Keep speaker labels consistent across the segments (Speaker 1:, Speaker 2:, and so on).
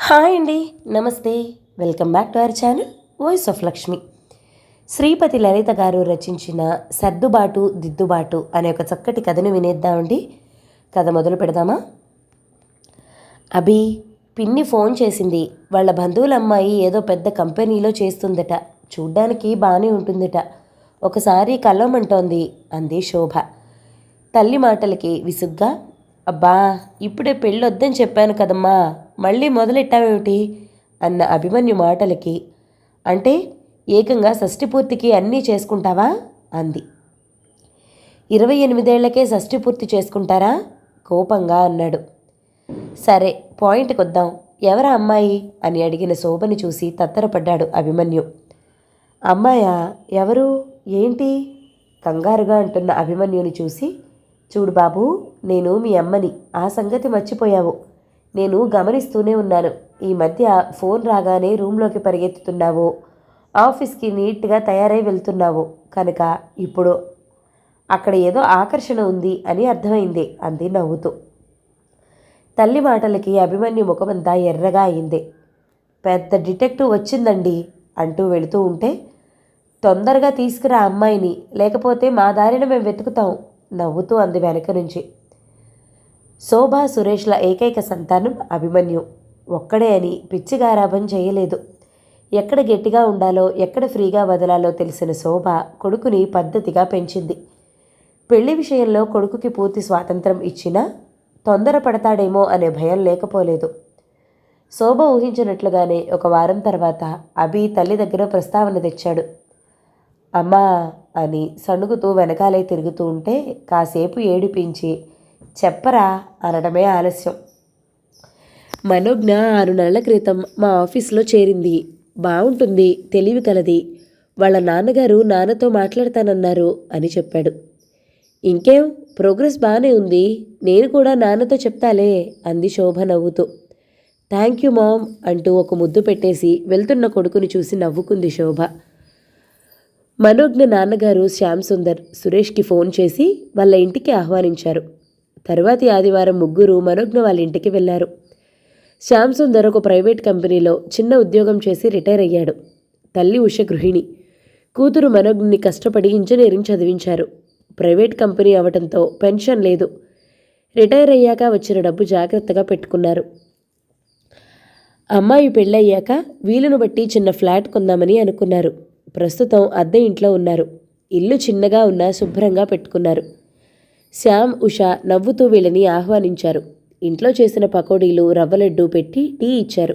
Speaker 1: Hi అండి, నమస్తే. Welcome back to our channel voice of Lakshmi. Sripathi Lalitha garu రచించిన సర్దుబాటు దిద్దుబాటు అనే ఒక చక్కటి కథను వినేద్దామండి. కథ మొదలు పెడదామా? అభి, పిన్ని ఫోన్ చేసింది. వాళ్ళ బంధువుల అమ్మాయి ఏదో పెద్ద కంపెనీలో చేస్తుందట. చూడ్డానికి బాగానే ఉంటుందట. ఒకసారి కలవమంటోంది అంది శోభ. తల్లి మాటలకి విసుగ్గా, అబ్బా, ఇప్పుడే పెళ్ళొద్దని చెప్పాను కదమ్మా, మళ్ళీ మొదలెట్టావేమిటి అన్న అభిమన్యు మాటలకి, అంటే ఏకంగా షష్ఠి పూర్తికి అన్నీ చేసుకుంటావా అంది. 28 షష్ఠి పూర్తి చేసుకుంటారా కోపంగా అన్నాడు. సరే, పాయింట్కి వద్దాం. ఎవరా అమ్మాయి అని అడిగిన శోభని చూసి తత్తరపడ్డాడు అభిమన్యు. అమ్మాయా? ఎవరు? ఏంటి కంగారుగా అంటున్న అభిమన్యుని చూసి, చూడు బాబు, నేను మీ అమ్మని. ఆ సంగతి మర్చిపోయావు. నేను గమనిస్తూనే ఉన్నాను. ఈ మధ్య ఫోన్ రాగానే రూమ్లోకి పరిగెత్తుతున్నావు, ఆఫీస్కి నీట్గా తయారై వెళ్తున్నావు కనుక ఇప్పుడు అక్కడ ఏదో ఆకర్షణ ఉంది అని అర్థమైంది అంది నవ్వుతూ. తల్లి మాటలకి అభిమన్యు ముఖమంతా ఎర్రగా అయింది. పెద్ద డిటెక్టివ్ వచ్చిందండి అంటూ వెళుతూ ఉంటే, తొందరగా తీసుకురా అమ్మాయిని, లేకపోతే మా దారిన మేము వెతుకుతాం నవ్వుతూ అంది వెనక నుంచి. శోభ సురేష్ల ఏకైక సంతానం అభిమన్యు. ఒక్కడే అని పిచ్చిగారాభం చేయలేదు. ఎక్కడ గట్టిగా ఉండాలో, ఎక్కడ ఫ్రీగా వదలాలో తెలిసిన శోభ కొడుకుని పద్ధతిగా పెంచింది. పెళ్లి విషయంలో కొడుకుకి పూర్తి స్వాతంత్రం ఇచ్చినా తొందరపడతాడేమో అనే భయం లేకపోలేదు. శోభ ఊహించినట్లుగానే ఒక వారం తర్వాత అభి తల్లి దగ్గర ప్రస్తావన తెచ్చాడు. అమ్మా అని సణుగుతూ వెనకాలే తిరుగుతూ ఉంటే కాసేపు ఏడిపించి చెప్పరా అనడమే ఆలస్యం. మనోజ్ఞ 6 నెలల క్రితం మా ఆఫీస్లో చేరింది. బాగుంటుంది, తెలివి కలది. వాళ్ళ నాన్నగారు నాన్నతో మాట్లాడతానన్నారు అని చెప్పాడు. ఇంకేం, ప్రోగ్రెస్ బాగానే ఉంది. నేను కూడా నాన్నతో చెప్తాలే అంది శోభ నవ్వుతూ. థ్యాంక్ యూ మామ్ అంటూ ఒక ముద్దు పెట్టేసి వెళ్తున్న కొడుకుని చూసి నవ్వుకుంది శోభ. మనోజ్ఞ నాన్నగారు శ్యామ్ సుందర్ సురేష్కి ఫోన్ చేసి వాళ్ళ ఇంటికి ఆహ్వానించారు. తరువాతి ఆదివారం ముగ్గురు మనోజ్ఞ వాళ్ళ ఇంటికి వెళ్ళారు. శ్యామ్ సుందర్ ఒక ప్రైవేట్ కంపెనీలో చిన్న ఉద్యోగం చేసి రిటైర్ అయ్యాడు. తల్లి ఉష గృహిణి. కూతురు మనోజ్ఞని కష్టపడి ఇంజనీరింగ్ చదివించారు. ప్రైవేట్ కంపెనీ అవటంతో పెన్షన్ లేదు. రిటైర్ అయ్యాక వచ్చిన డబ్బు జాగ్రత్తగా పెట్టుకున్నారు. అమ్మాయి పెళ్ళయ్యాక వీలును బట్టి చిన్న ఫ్లాట్ కొందామని అనుకున్నారు. ప్రస్తుతం అద్దె ఇంట్లో ఉన్నారు. ఇల్లు చిన్నగా ఉన్నా శుభ్రంగా పెట్టుకున్నారు. శ్యామ్, ఉష నవ్వుతూ వీళ్ళని ఆహ్వానించారు. ఇంట్లో చేసిన పకోడీలు, రవ్వలడ్డు పెట్టి టీ ఇచ్చారు.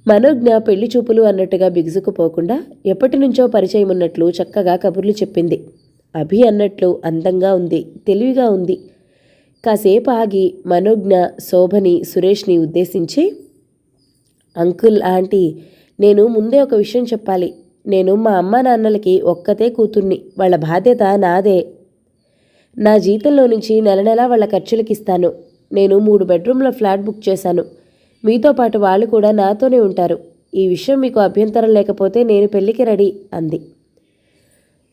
Speaker 1: మనోజ్ఞ పెళ్లి చూపులు అన్నట్టుగా బిగుసుకుపోకుండా ఎప్పటి నుంచో పరిచయం ఉన్నట్లు చక్కగా కబుర్లు చెప్పింది. అభి అన్నట్లు అందంగా ఉంది, తెలివిగా ఉంది. కాసేపు ఆగి మనోజ్ఞ శోభని, సురేష్ని ఉద్దేశించి, అంకుల్, ఆంటీ, నేను ముందే ఒక విషయం చెప్పాలి. నేను మా అమ్మ నాన్నలకి ఒక్కతే కూతుర్ని. వాళ్ళ బాధ్యత నాదే. నా జీతంలో నుంచి నెల నెలా వాళ్ళ ఖర్చులకి ఇస్తాను. నేను 3 బెడ్రూమ్ల ఫ్లాట్ బుక్ చేశాను. మీతో పాటు వాళ్ళు కూడా నాతోనే ఉంటారు. ఈ విషయం మీకు అభ్యంతరం లేకపోతే నేను పెళ్లికి రెడీ అంది.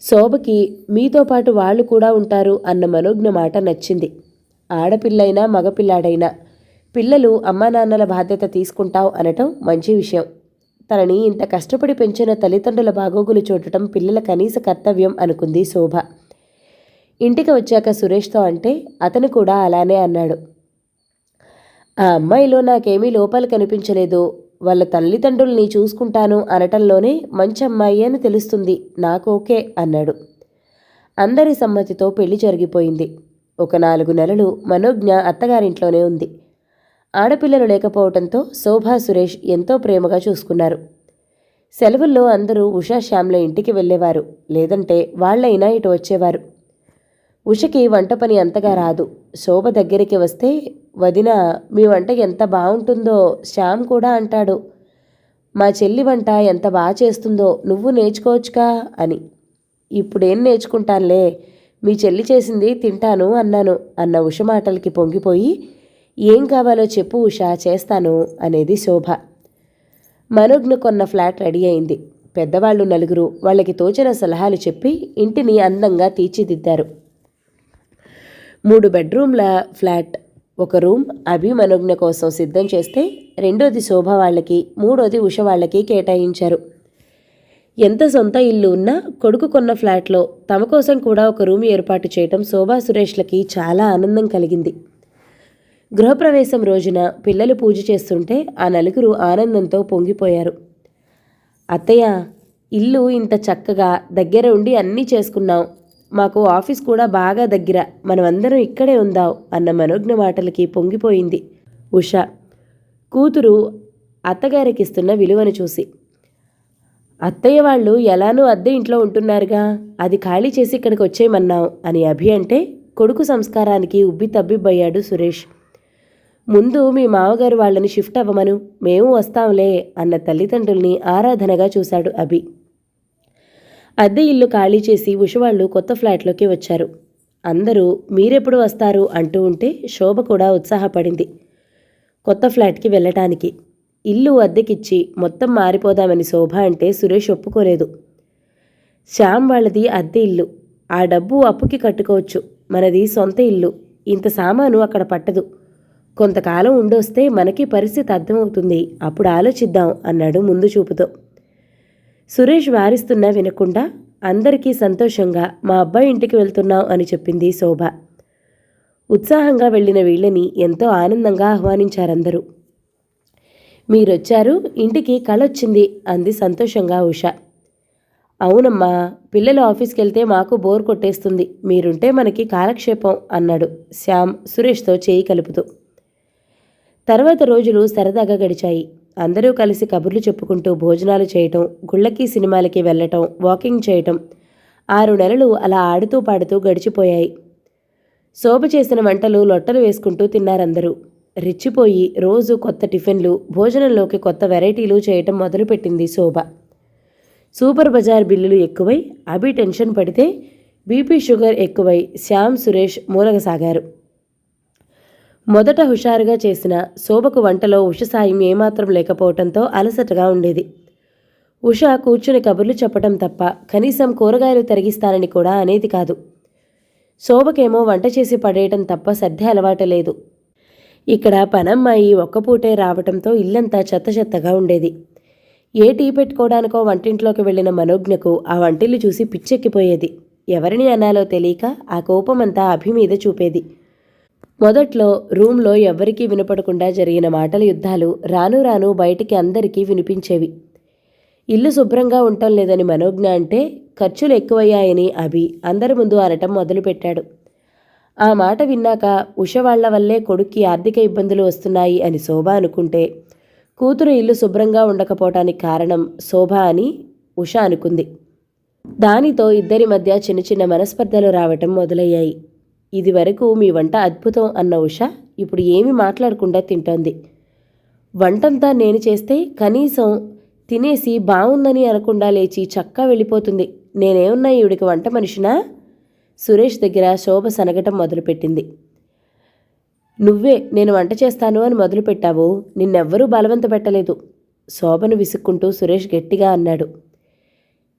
Speaker 1: శోభకి మీతో పాటు వాళ్ళు కూడా ఉంటారు అన్న మనోజ్ఞ మాట నచ్చింది. ఆడపిల్లైనా మగపిల్లాడైనా పిల్లలు అమ్మా నాన్నల బాధ్యత తీసుకుంటావు అనటం మంచి విషయం. తనని ఇంత కష్టపడి పెంచిన తల్లిదండ్రుల బాగోగులు చూడటం పిల్లల కనీస కర్తవ్యం అనుకుంది శోభ. ఇంటికి వచ్చాక సురేష్తో అంటే అతను కూడా అలానే అన్నాడు. ఆ అమ్మాయిలో నాకేమీ లోపాలు కనిపించలేదు. వాళ్ళ తల్లిదండ్రుల్ని చూసుకుంటాను అనటంలోనే మంచి అమ్మాయి అని తెలుస్తుంది. నాకు ఓకే అన్నాడు. అందరి సమ్మతితో పెళ్లి జరిగిపోయింది. ఒక 4 నెలలు మనోజ్ఞ అత్తగారింట్లోనే ఉంది. ఆడపిల్లలు లేకపోవడంతో శోభ, సురేష్ ఎంతో ప్రేమగా చూసుకున్నారు. సెలవుల్లో అందరూ ఉషా, శ్యామ్ల ఇంటికి వెళ్ళేవారు. లేదంటే వాళ్ళైనా ఇటు వచ్చేవారు. ఉషకి వంట పని అంతగా రాదు. శోభ దగ్గరికి వస్తే, వదిన, మీ వంట ఎంత బాగుంటుందో శ్యామ్ కూడా అంటాడు. మా చెల్లి వంట ఎంత బాగా చేస్తుందో నువ్వు నేర్చుకోవచ్చుగా అని. ఇప్పుడేం నేర్చుకుంటానులే, మీ చెల్లి చేసింది తింటాను అన్నాను అన్న ఉష మాటలకి పొంగిపోయి, ఏం కావాలో చెప్పు ఉషా, చేస్తాను అనేది శోభ. మనోజ్ఞ కొన్న ఫ్లాట్ రెడీ అయింది. పెద్దవాళ్ళు 4 వాళ్ళకి తోచిన సలహాలు చెప్పి ఇంటిని అందంగా తీర్చిదిద్దారు. 3 బెడ్రూమ్ల ఫ్లాట్, ఒక రూమ్ అభి మనోజ్ఞ కోసం సిద్ధం చేస్తే రెండోది శోభ వాళ్ళకి, మూడోది ఉష వాళ్ళకి కేటాయించారు. ఎంత సొంత ఇల్లు ఉన్నా కొడుకు కొన్న ఫ్లాట్లో తమ కోసం కూడా ఒక రూమ్ ఏర్పాటు చేయటం శోభా సురేష్లకి చాలా ఆనందం కలిగింది. గృహప్రవేశం రోజున పిల్లలు పూజ చేస్తుంటే ఆ నలుగురు ఆనందంతో పొంగిపోయారు. అత్తయ్య, ఇల్లు ఇంత చక్కగా దగ్గర ఉండి అన్నీ చేసుకున్నాం, మాకు ఆఫీస్ కూడా బాగా దగ్గర, మనమందరం ఇక్కడే ఉందాం అన్న మనోజ్ఞ మాటలకి పొంగిపోయింది ఉష, కూతురు అత్తగారికిస్తున్న విలువను చూసి. అత్తయ్య వాళ్ళు ఎలానూ అద్దె ఇంట్లో ఉంటున్నారుగా, అది ఖాళీ చేసి ఇక్కడికి వచ్చేయమన్నాం అని అభి అంటే కొడుకు సంస్కారానికి ఉబ్బి తబ్బిబ్బయ్యాడు సురేష్. ముందు మీ మామగారు వాళ్ళని షిఫ్ట్ అవ్వమను, మేము వస్తాంలే అన్న తల్లిదండ్రుల్ని ఆరాధనగా చూశాడు అభి. అద్దె ఇల్లు ఖాళీ చేసి ఉషవాళ్ళు కొత్త ఫ్లాట్లోకి వచ్చారు. అందరూ మీరెప్పుడు వస్తారు అంటూ ఉంటే శోభ కూడా ఉత్సాహపడింది కొత్త ఫ్లాట్కి వెళ్ళటానికి. ఇల్లు అద్దెకిచ్చి మొత్తం మారిపోదామని శోభ అంటే సురేష్ ఒప్పుకోలేదు. శ్యామ్ వాళ్ళది అద్దె ఇల్లు, ఆ డబ్బు అప్పుకి కట్టుకోవచ్చు, మనది సొంత ఇల్లు, ఇంత సామాను అక్కడ పట్టదు, కొంతకాలం ఉండొస్తే మనకి పరిస్థితి అర్థమవుతుంది, అప్పుడు ఆలోచిద్దాం అన్నాడు ముందు చూపుతో. సురేష్ వారిస్తున్నా వినకుండా అందరికీ సంతోషంగా మా అబ్బాయి ఇంటికి వెళ్తున్నాం అని చెప్పింది శోభ. ఉత్సాహంగా వెళ్ళిన వీళ్ళని ఎంతో ఆనందంగా ఆహ్వానించారందరూ. మీరొచ్చారు, ఇంటికి కళొచ్చింది అంది సంతోషంగా ఉష. అవునమ్మా, పిల్లలు ఆఫీస్కి వెళ్తే మాకు బోర్ కొట్టేస్తుంది, మీరుంటే మనకి కాలక్షేపం అన్నాడు శ్యామ్ సురేష్తో చేయి కలుపుతూ. తర్వాత రోజులు సరదాగా గడిచాయి. అందరూ కలిసి కబుర్లు చెప్పుకుంటూ భోజనాలు చేయటం, గుళ్ళకి సినిమాలకి వెళ్ళటం, వాకింగ్ చేయటం 6 నెలలు అలా ఆడుతూ పాడుతూ గడిచిపోయాయి. శోభ చేసిన వంటలు లొట్టలు వేసుకుంటూ తిన్నారందరూ. రెచ్చిపోయి రోజు కొత్త టిఫిన్లు, భోజనంలోకి కొత్త వెరైటీలు చేయటం మొదలుపెట్టింది శోభ. సూపర్ బజార్ బిల్లులు ఎక్కువై అభి టెన్షన్ పడితే బీపీ షుగర్ ఎక్కువై శ్యామ్ సురేష్ మూలగసాగారు. మొదట హుషారుగా చేసిన శోభకు వంటలో ఉష సాయం ఏమాత్రం లేకపోవటంతో అలసటగా ఉండేది. ఉష కూర్చుని కబుర్లు చెప్పటం తప్ప కనీసం కూరగాయలు తరిగిస్తానని కూడా అనేది కాదు. శోభకేమో వంట చేసి పడేయటం తప్ప సర్దే అలవాటు లేదు. ఇక్కడ పనమ్మాయి ఒక్కపూటే రావటంతో ఇల్లంతా చెత్త చెత్తగా ఉండేది. ఏ టీ పెట్టుకోవడానికో వంటింట్లోకి వెళ్ళిన మనోజ్ఞకు ఆ వంటిల్లు చూసి పిచ్చెక్కిపోయేది. ఎవరిని అనాలో తెలియక ఆ కోపమంతా అభి మీద చూపేది. మొదట్లో రూమ్లో ఎవ్వరికీ వినపడకుండా జరిగిన మాటల యుద్ధాలు రాను రాను బయటికి అందరికీ వినిపించేవి. ఇల్లు శుభ్రంగా ఉండటం లేదని మనోజ్ఞ అంటే ఖర్చులు ఎక్కువయ్యాయని అభి అందరి ముందు అనటం మొదలుపెట్టాడు. ఆ మాట విన్నాక ఉష వాళ్ల వల్లే కొడుక్కి ఆర్థిక ఇబ్బందులు వస్తున్నాయి అని శోభ అనుకుంటే, కూతురు ఇల్లు శుభ్రంగా ఉండకపోవటానికి కారణం శోభ అని ఉష అనుకుంది. దానితో ఇద్దరి మధ్య చిన్న చిన్న మనస్పర్ధలు రావటం మొదలయ్యాయి. ఇది వరకు మీ వంట అద్భుతం అన్న ఉష ఇప్పుడు ఏమీ మాట్లాడకుండా తింటోంది. వంటంతా నేను చేస్తే కనీసం తినేసి బాగుందని అనకుండా లేచి చక్కా వెళ్ళిపోతుంది. నేనేమన్నా ఈవిడికి వంట మనిషినా? సురేష్ దగ్గర శోభ సనగటం మొదలుపెట్టింది. నువ్వే నేను వంట చేస్తాను అని మొదలుపెట్టావు, నిన్నెవ్వరూ బలవంత పెట్టలేదు శోభను విసుక్కుంటూ సురేష్ గట్టిగా అన్నాడు.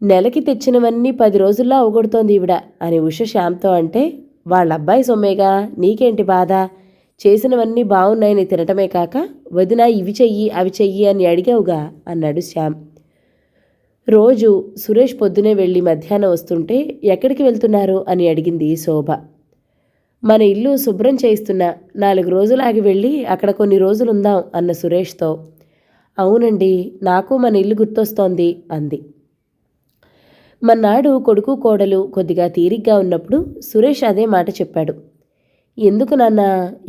Speaker 1: నెలకి తెచ్చినవన్నీ 10 రోజుల్లో అవగొడుతోంది ఈవిడ అని ఉష శ్యామ్తో అంటే, వాళ్ళ అబ్బాయి సొమ్మేగా, నీకేంటి బాధ, చేసినవన్నీ బాగున్నాయని తినటమే కాక వదిన ఇవి చెయ్యి అవి చెయ్యి అని అడిగావుగా అన్నాడు శ్యామ్. రోజు సురేష్ పొద్దునే వెళ్ళి మధ్యాహ్నం వస్తుంటే ఎక్కడికి వెళ్తున్నారు అని అడిగింది శోభ. మన ఇల్లు శుభ్రం చేయిస్తున్నా, 4 రోజులు ఆగి వెళ్ళి అక్కడ కొన్ని రోజులుందాం అన్న సురేష్తో. అవునండి, నాకు మన ఇల్లు గుర్తొస్తోంది అంది. మన్నాడు కొడుకు కోడలు కొద్దిగా తీరిగ్గా ఉన్నప్పుడు సురేష్ అదే మాట చెప్పాడు. ఎందుకు నాన్న,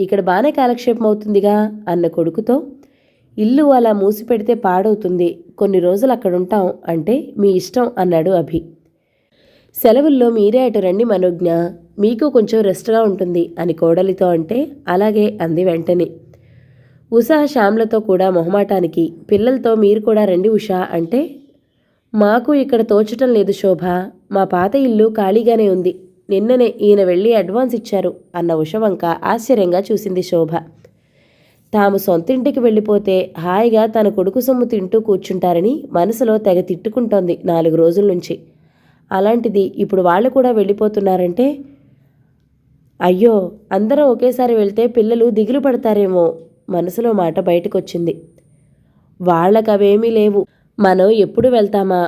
Speaker 1: ఇక్కడ బాగానే కాలక్షేపం అవుతుందిగా అన్న కొడుకుతో. ఇల్లు అలా మూసిపెడితే పాడవుతుంది, కొన్ని రోజులు అక్కడుంటాం అంటే మీ ఇష్టం అన్నాడు అభి. సెలవుల్లో మీరే అటు రండి మనోజ్ఞ, మీకు కొంచెం రెస్ట్గా ఉంటుంది అని కోడలితో అంటే అలాగే అంది వెంటనే. ఉషా శ్యామ్లతో కూడా మొహమాటానికి పిల్లలతో మీరు కూడా రండి ఉషా అంటే, మాకు ఇక్కడ తోచటం లేదు శోభ, మా పాత ఇల్లు ఖాళీగానే ఉంది, నిన్ననే ఈయన వెళ్ళి అడ్వాన్స్ ఇచ్చారు అన్న ఉష వంక ఆశ్చర్యంగా చూసింది శోభ. తాము సొంతింటికి వెళ్ళిపోతే హాయిగా తన కొడుకు సొమ్ము తింటూ కూర్చుంటారని మనసులో తెగ తిట్టుకుంటోంది 4 రోజుల నుంచి. అలాంటిది ఇప్పుడు వాళ్ళు కూడా వెళ్ళిపోతున్నారంటే అయ్యో, అందరం ఒకేసారి వెళ్తే పిల్లలు దిగులు పడతారేమో, మనసులో మాట బయటకొచ్చింది. వాళ్ళకవేమీ లేవు. మనం ఎప్పుడు వెళ్తామా,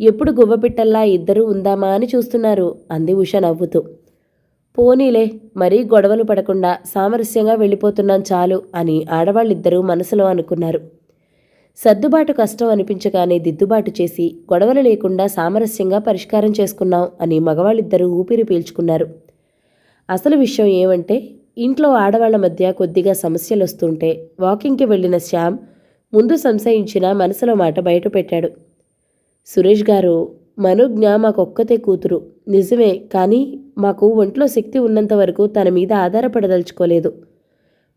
Speaker 1: ఎప్పుడు గువ్వపిట్టల్లా ఇద్దరూ ఉందామా అని చూస్తున్నారు అంది ఉష నవ్వుతూ. పోనీలే, మరీ గొడవలు పడకుండా సామరస్యంగా వెళ్ళిపోతున్నాం చాలు అని ఆడవాళ్ళిద్దరూ మనసులో అనుకున్నారు. సర్దుబాటు కష్టం అనిపించగానే దిద్దుబాటు చేసి గొడవలు లేకుండా సామరస్యంగా పరిష్కారం చేసుకున్నాం అని మగవాళ్ళిద్దరూ ఊపిరి పీల్చుకున్నారు. అసలు విషయం ఏమంటే, ఇంట్లో ఆడవాళ్ల మధ్య కొద్దిగా సమస్యలు వస్తుంటే వాకింగ్కి వెళ్ళిన శ్యామ్ ముందు సంశయించిన మనసులో మాట బయట పెట్టాడు. సురేష్ గారు, మనోజ్ఞ మాకొక్కతే కూతురు నిజమే, కానీ మాకు ఒంట్లో శక్తి ఉన్నంత వరకు తన మీద ఆధారపడదలుచుకోలేదు.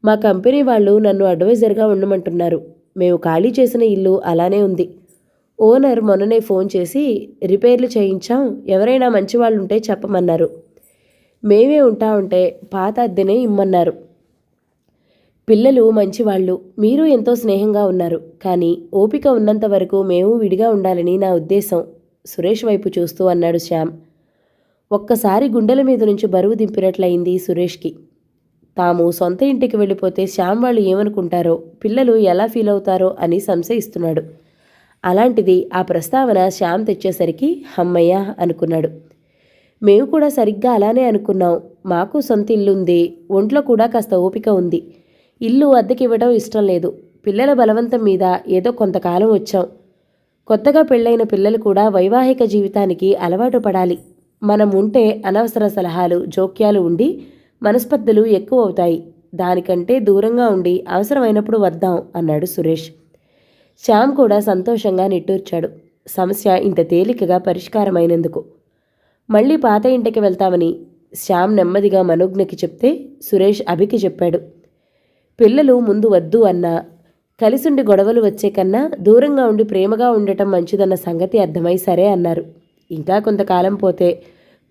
Speaker 1: మా కంపెనీ వాళ్ళు నన్ను అడ్వైజర్గా ఉండమంటున్నారు. మేము ఖాళీ చేసిన ఇల్లు అలానే ఉంది. ఓనర్ మొన్ననే ఫోన్ చేసి రిపేర్లు చేయించాం, ఎవరైనా మంచి వాళ్ళుంటే చెప్పమన్నారు. మేమే ఉంటే పాత అద్దెనే ఇమ్మన్నారు. పిల్లలు మంచివాళ్ళు, మీరు ఎంతో స్నేహంగా ఉన్నారు, కానీ ఓపిక ఉన్నంత వరకు మేము విడిగా ఉండాలని నా ఉద్దేశం సురేష్ వైపు చూస్తూ అన్నాడు శ్యామ్. ఒక్కసారి గుండెల మీద నుంచి బరువు దింపినట్లయింది సురేష్కి. తాము సొంత ఇంటికి వెళ్ళిపోతే శ్యామ్ వాళ్ళు ఏమనుకుంటారో, పిల్లలు ఎలా ఫీల్ అవుతారో అని సంశయిస్తున్నాడు. అలాంటిది ఆ ప్రస్తావన శ్యామ్ తెచ్చేసరికి హమ్మయ్య అనుకున్నాడు. మేము కూడా సరిగ్గా అలానే అనుకున్నాం. మాకు సొంత ఇల్లుంది, ఒంట్లో కూడా కాస్త ఓపిక ఉంది. ఇల్లు అద్దెకివ్వడం ఇష్టం లేదు. పిల్లల బలవంతం మీద ఏదో కొంతకాలం వచ్చాం. కొత్తగా పెళ్ళైన పిల్లలు కూడా వైవాహిక జీవితానికి అలవాటు పడాలి. మనం ఉంటే అనవసర సలహాలు, జోక్యాలు ఉండి మనస్పర్ధలు ఎక్కువ అవుతాయి. దానికంటే దూరంగా ఉండి అవసరమైనప్పుడు వద్దాం అన్నాడు సురేష్. శ్యామ్ కూడా సంతోషంగా నిట్టూర్చాడు, సమస్య ఇంత తేలికగా పరిష్కారమైనందుకు. మళ్ళీ పాత ఇంటికి వెళ్తామని శ్యామ్ నెమ్మదిగా మనోజ్ఞకి చెప్తే సురేష్ అభికి చెప్పాడు. పిల్లలు ముందు వద్దు అన్నా, కలిసుండి గొడవలు వచ్చే కన్నా దూరంగా ఉండి ప్రేమగా ఉండటం మంచిదన్న సంగతి అర్థమై సరే అన్నారు. ఇంకా కొంతకాలం పోతే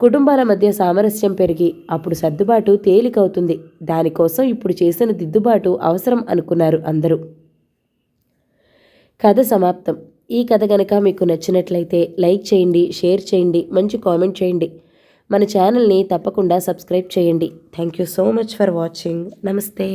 Speaker 1: కుటుంబాల మధ్య సామరస్యం పెరిగి అప్పుడు సర్దుబాటు తేలికవుతుంది. దానికోసం ఇప్పుడు చేసిన దిద్దుబాటు అవసరం అనుకున్నారు అందరూ. కథ సమాప్తం. ఈ కథ గనక మీకు నచ్చినట్లయితే లైక్ చేయండి, షేర్ చేయండి, మంచి కామెంట్ చేయండి. మన ఛానల్ని తప్పకుండా సబ్స్క్రైబ్ చేయండి. Thank you so much for watching. నమస్తే.